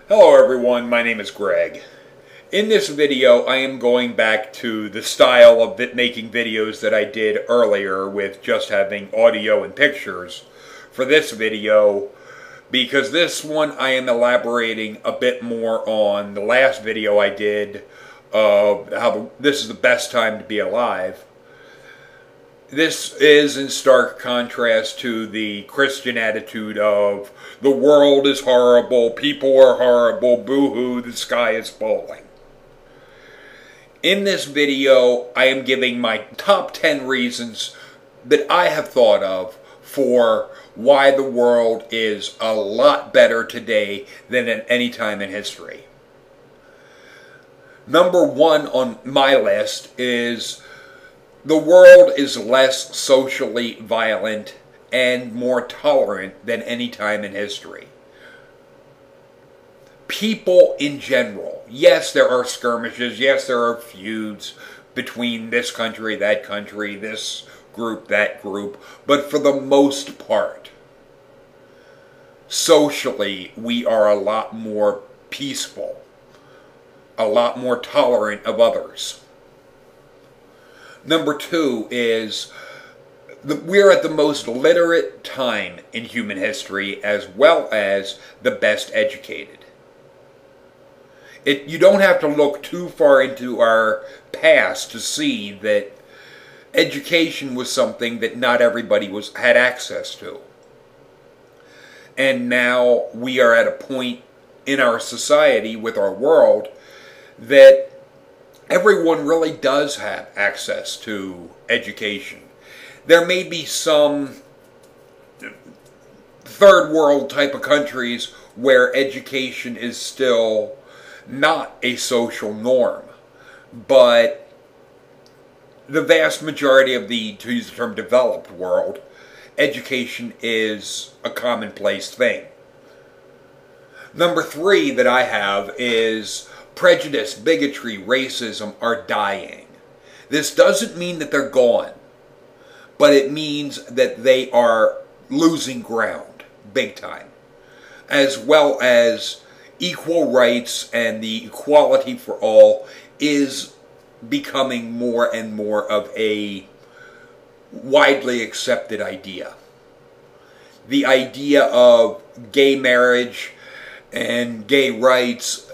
Hello everyone, my name is Greg. In this video I am going back to the style of making videos that I did earlier with just having audio and pictures for this video, because this one I am elaborating a bit more on the last video I did of how this is the best time to be alive. This is in stark contrast to the Christian attitude of the world is horrible, people are horrible, boo-hoo, the sky is falling. In this video, I am giving my top 10 reasons that I have thought of for why the world is a lot better today than at any time in history. Number one on my list is the world is less socially violent and more tolerant than any time in history. People in general, yes, there are skirmishes, yes, there are feuds between this country, this group, that group, but for the most part, socially, we are a lot more peaceful, a lot more tolerant of others. Number two is we're at the most literate time in human history, as well as the best educated. You don't have to look too far into our past to see that education was something that not everybody had access to. And now we are at a point in our society with our world that everyone really does have access to education. There may be some third world type of countries where education is still not a social norm, but the vast majority of the, to use the term, developed world, education is a commonplace thing. Number three that I have is prejudice, bigotry, racism are dying. This doesn't mean that they're gone, but it means that they are losing ground, big time. As well as equal rights and the equality for all is becoming more and more of a widely accepted idea. The idea of gay marriage and gay rights,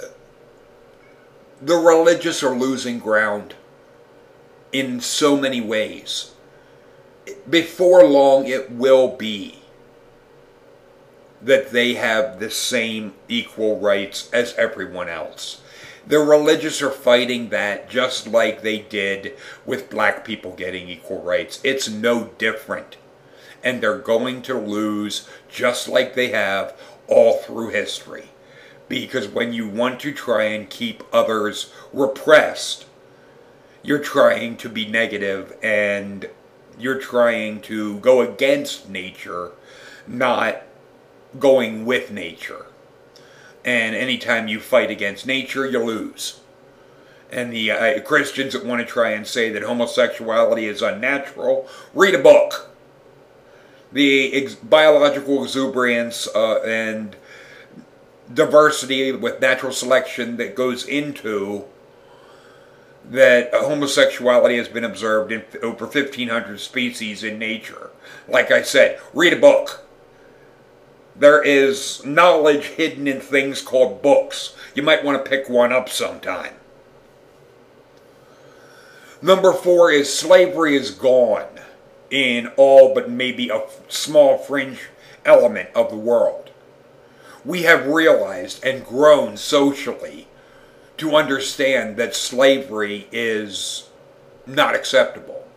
the religious are losing ground in so many ways. Before long, it will be that they have the same equal rights as everyone else. The religious are fighting that just like they did with black people getting equal rights. It's no different. And they're going to lose just like they have all through history. Because when you want to try and keep others repressed, you're trying to be negative and you're trying to go against nature, not going with nature. And anytime you fight against nature, you lose. And the Christians that want to try and say that homosexuality is unnatural, read a book. The biological exuberance and diversity with natural selection that goes into that homosexuality has been observed in over 1,500 species in nature. Like I said, read a book. There is knowledge hidden in things called books. You might want to pick one up sometime. Number four is slavery is gone in all but maybe a small fringe element of the world. We have realized and grown socially to understand that slavery is not acceptable.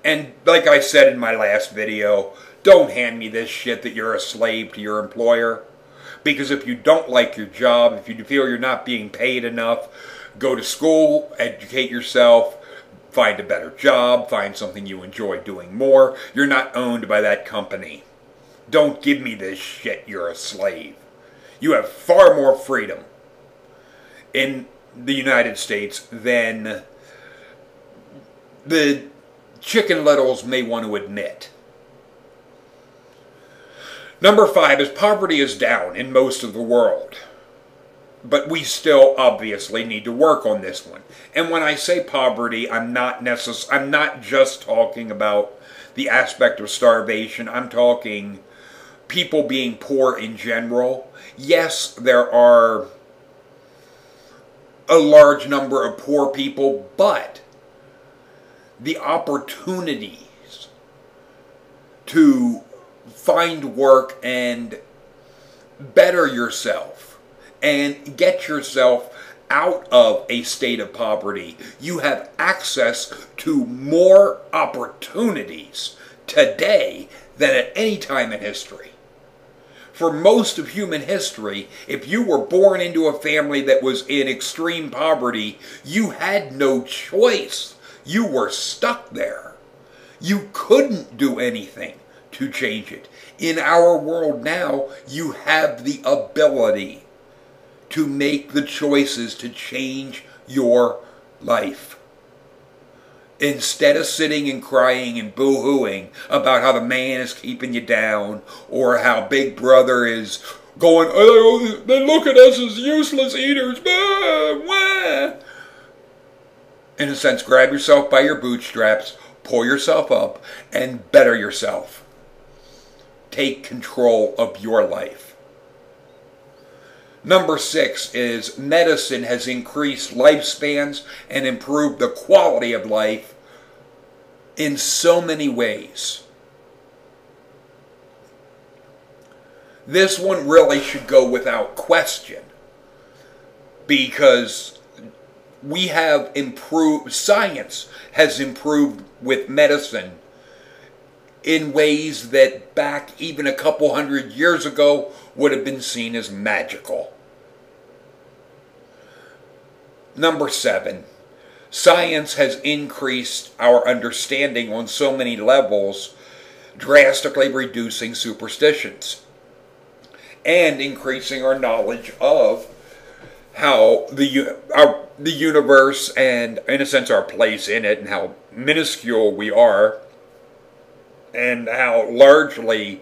And like I said in my last video, don't hand me this shit that you're a slave to your employer. Because if you don't like your job, if you feel you're not being paid enough, go to school, educate yourself, find a better job, find something you enjoy doing more. You're not owned by that company. Don't give me this shit, you're a slave. You have far more freedom in the United States than the chicken littles may want to admit. Number 5 is poverty is down in most of the world. But we still obviously need to work on this one. And when I say poverty, I'm not just talking about the aspect of starvation. I'm talking people being poor in general. Yes, there are a large number of poor people, but the opportunities to find work and better yourself and get yourself out of a state of poverty. You have access to more opportunities today than at any time in history. For most of human history, if you were born into a family that was in extreme poverty, you had no choice. You were stuck there. You couldn't do anything to change it. In our world now, you have the ability to make the choices to change your life. Instead of sitting and crying and boo-hooing about how the man is keeping you down, or how Big Brother is going, oh, they look at us as useless eaters. In a sense, grab yourself by your bootstraps, pull yourself up, and better yourself. Take control of your life. Number 6 is medicine has increased lifespans and improved the quality of life in so many ways. This one really should go without question, because we have improved, science has improved with medicine in ways that back even a couple hundred years ago would have been seen as magical. Number 7, science has increased our understanding on so many levels, drastically reducing superstitions and increasing our knowledge of how the universe and, in a sense, our place in it, and how minuscule we are, and how largely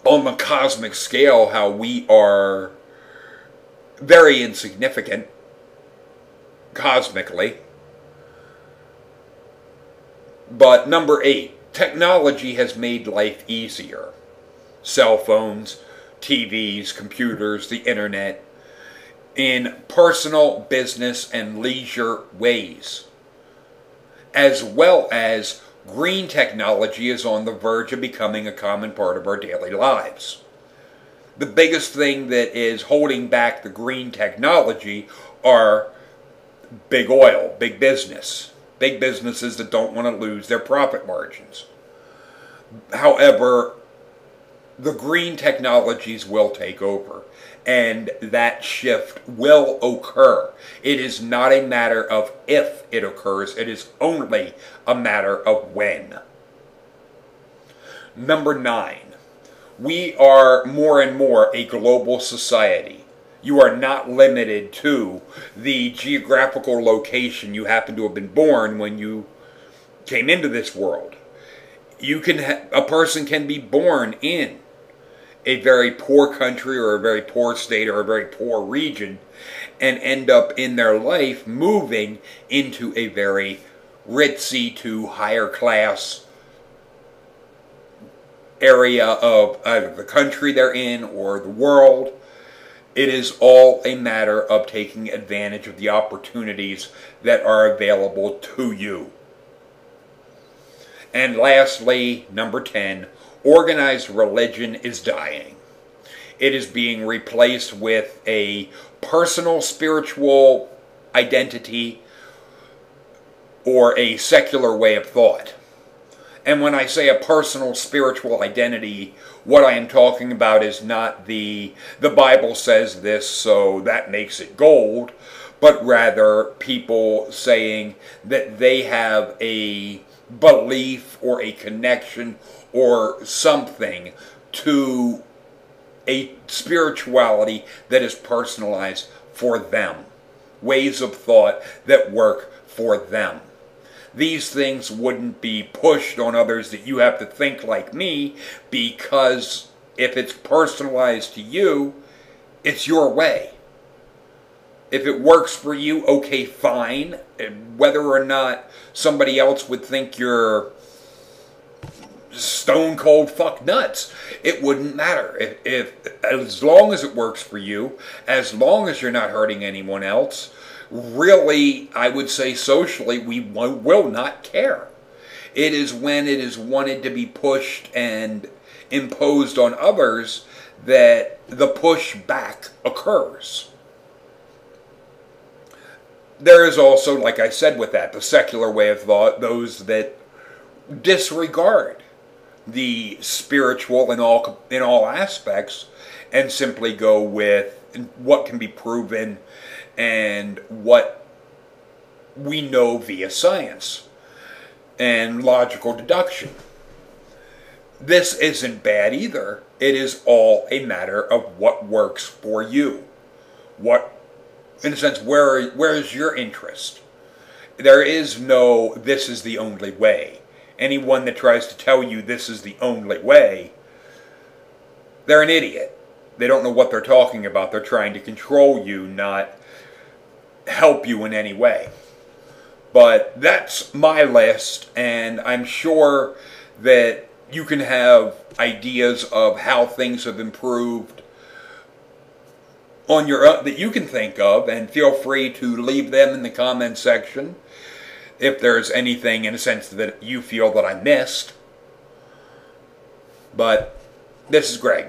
on the cosmic scale how we are very insignificant cosmically. But number 8, technology has made life easier. Cell phones, TVs, computers, the internet, in personal, business, and leisure ways, as well as green technology is on the verge of becoming a common part of our daily lives. The biggest thing that is holding back the green technology are big oil, big business. Big businesses that don't want to lose their profit margins. However, the green technologies will take over, and that shift will occur. It is not a matter of if it occurs, it is only a matter of when. Number 9, we are more and more a global society. You are not limited to the geographical location you happen to have been born when you came into this world. A person can be born in a very poor country or a very poor state or a very poor region and end up in their life moving into a very ritzy to higher class area of either the country they're in or the world. It is all a matter of taking advantage of the opportunities that are available to you. And lastly, number 10, organized religion is dying. It is being replaced with a personal spiritual identity or a secular way of thought. And when I say a personal spiritual identity, what I am talking about is not the Bible says this, so that makes it gold, but rather people saying that they have a belief or a connection or something to a spirituality that is personalized for them. Ways of thought that work for them. These things wouldn't be pushed on others that you have to think like me, because if it's personalized to you, it's your way. If it works for you, okay, fine. Whether or not somebody else would think you're stone cold fuck nuts, it wouldn't matter. If as long as it works for you, as long as you're not hurting anyone else, really, I would say socially, we will not care. It is when it is wanted to be pushed and imposed on others that the pushback occurs. There is also, like I said with that, the secular way of thought, those that disregard the spiritual in all aspects and simply go with what can be proven and what we know via science and logical deduction. This isn't bad either. It is all a matter of what works for you. What, in a sense, where is your interest? There is no, this is the only way. Anyone that tries to tell you this is the only way, they're an idiot. They don't know what they're talking about. They're trying to control you, not help you in any way. But that's my list, and I'm sure that you can have ideas of how things have improved on your own that you can think of, and feel free to leave them in the comment section if there's anything in a sense that you feel that I missed. But this is Greg.